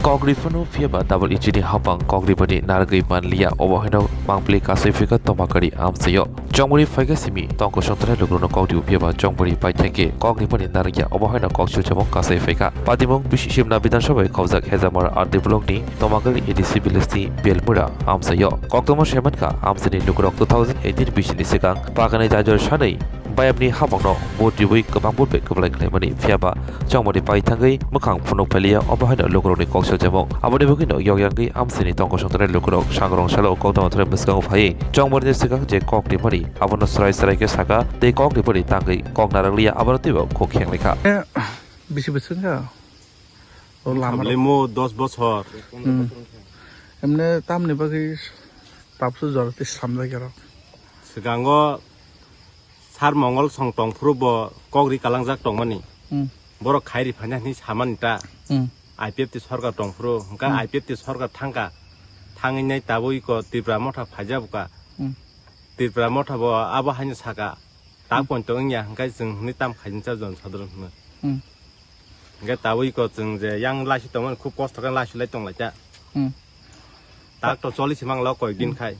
Kogrifano Fiaba double injury Hapang Kogribani Nargi Manlia Overhano Mangpli Kasifika Tomakari Amsayo Jongmuri Fagasimi Tonko Shantara Lugrono Kogdi Piaba Jongmuri Paitake Kogribani Nargia Overhano Kokshu Jamon Kasifika Padimong Bishimna Bidan Shobai Kozak Hezamara Artiblogni Tomakari Edisibilisti Belmura Amsayo Koktoma Shemanka Amsani Lugrok 2018 Bishin Sekang Pakane Jajor Shadai Bayamni Hapangno Botiwi Kabambut Kablak Lemani Fiaba Jongmuri Paitangai Mukang Puno Pelia Overhano Lugroni Kokshu Jamon Abode Bukino Yoyangi Amsini Tonko Shantara Lugrok Shangrong Shalo Koktoma Trembeskang of Hai Jongmuri Sekang Je Kokdi Mari Abono Srai Sarake Saka they Kokdi Mari Tangi Koknaralia Abotivo Koking Lika বেশি বছর না ও লেমো 10 বছর এমনি তাম নেবাকি তাপসু জরতে সামনে গেল সিগাঙ্গ সার মঙ্গল সংটং ফুরব কগরি কালাংজাক টংমানি বড় খাইরি ফানানি সামানটা IPFT সরকার টংফুরো Hakka IPFT সরকার থাঙ্কা থাঙ্গিনাই তাবই ক ত্রিপুরা মঠা ফাইজাবকা ত্রিপুরা মঠা ব আবহানি সাকা তা পন্তংয়া হংকা जों नि ताम खाइनचा जन साधारण होनो hingga tahu ikut je yang lasi teman খুব কষ্ট করে lasi lai tong laja tak to 40 mang lo koi din khai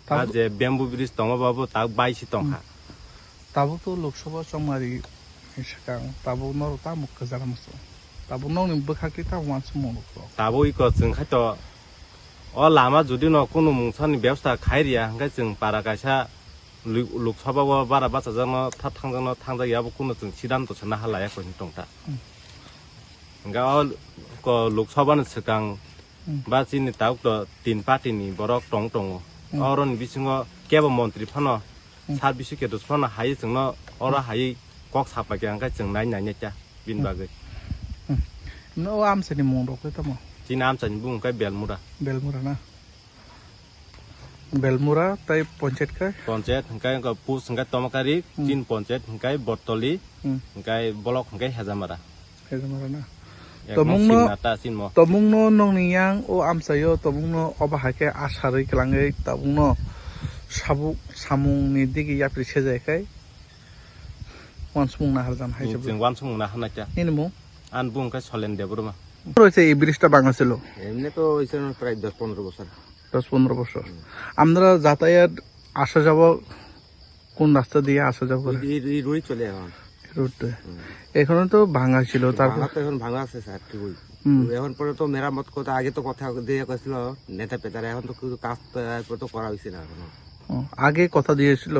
ta je bamboo bridge tong babu tak 22 tong kha তাবো তো লোকসভা চমারি সেকাং তাবো নর তা মুখ জানামস তাবো নং বখাকি তা ওয়ান্স মনো tabu ikut जों khai to o lama judi no kono mungsani ব্যবস্থা খাইরিয়া hingga जों para kaisa Lok Sabha bara bacha jano ta thangjano thangjayabu kono जों sidanto chana halaya ko tongta Gawal ko Loksaban sekang baci ni tahu to tin parti ni borok tong tong orang bisingo keba menteri pano saat bisu ketus pano hai jengno orang hai kok sapa yang kai jeng nai nai ca bin bagai no am seni mondok itu mo Cina am seni bung kai belmura na belmura tai poncet kai ko pus kai tomakari cin poncet kai botoli kai bolok kai hezamara na tomungno nongniyang o amsayo tomungno obahake asari kelangai tomungno sabuk samung ni digi yapri sejakai wansmung na harjan hai जों wansmung na hanaja ini mo an bung kai solen debruma রয়েছে এই ব্রিজটা বাংলা ছিল এমনি তো হইছে প্রায় 10-15 বছর 10-15 বছর আমরা যাতায়াত আসা যাওয়া কোন রাস্তা দিয়ে আসা যাওয়া করে এই রুই চলে এখন রুটে এখানে তো ভাঙা ছিল তারপর এখন ভাঙা আছে স্যার ঠিকই এখন পরে তো মেরামত করতে আগে তো কথা দিয়ে কইছিল নেতা পেতারা এখন তো কাজ তো করা হইছে না এখন আগে কথা দিয়েছিল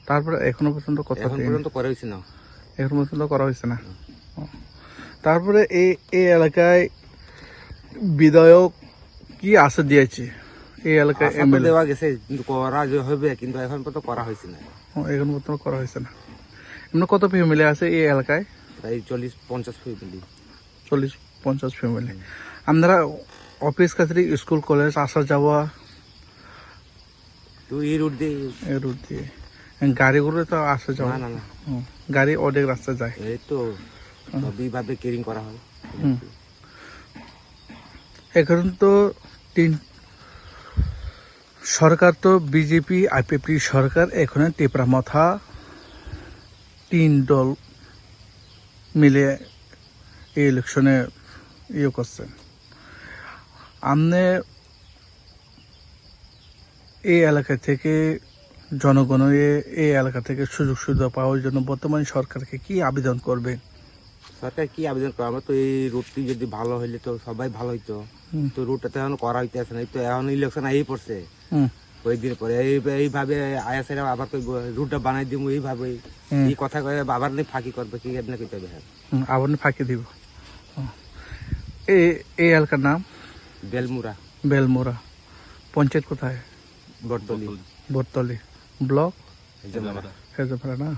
তারপরে এখনো পর্যন্ত কথা এখন পর্যন্ত করা হইছে না এখন পর্যন্ত করা হইছে না তারপরে এই এলাকায় বিধায়ক কি আশা দিয়েছে এই এলাকায় এমএলএ দেওয়া গেছে কিন্তু করা হবে কিন্তু এখন পর্যন্ত করা হইছে না এখন পর্যন্ত করা হইছে না এমনি কত ফ্যামিলি আছে এই এলাকায় প্রায় 40-50 ফ্যামিলি 40-50 ফ্যামিলি আমরা অফিস কাছারি স্কুল কলেজ আসা যাওয়া তো এই রুট দিয়ে গাড়ি করে তো আসা যাওয়া না গাড়ি অনেক রাস্তা যায় এই তো বিভাবে কেরিং করা হয় এখন তো সরকার তো বিজেপি আইপিএফটি সরকার এখন টিপরা মাথা 3 দল মিলে এই ইলেকশনে ইয়ে করছেন আমনে এই এলাকা থেকে জনগণ এই এলাকা থেকে সুযোগ সুবিধা পাওয়ার জন্য বর্তমান সরকারকে কি আবেদন করবেন সরকার কি আবেদন করে আমরা তো এই রুটটি যদি ভালো হইলে তো সবাই ভালো হইতো তো রুটটা তো এখন করা হইতেছে না তো এখন ইলেকশন আই পড়ছে কয়েকদিন পরে এইভাবে আয়া সাইড আবার রুটটা বানাই দিব এইভাবে এই কথা কয়ে আবার ফাঁকি করবে কি এমনি কইতে হবে আবার ফাঁকি দিব এই এলাকার নাম বেলমুরা পঞ্চায়েত কোথায় বটতলি ব্লক হেজামারা না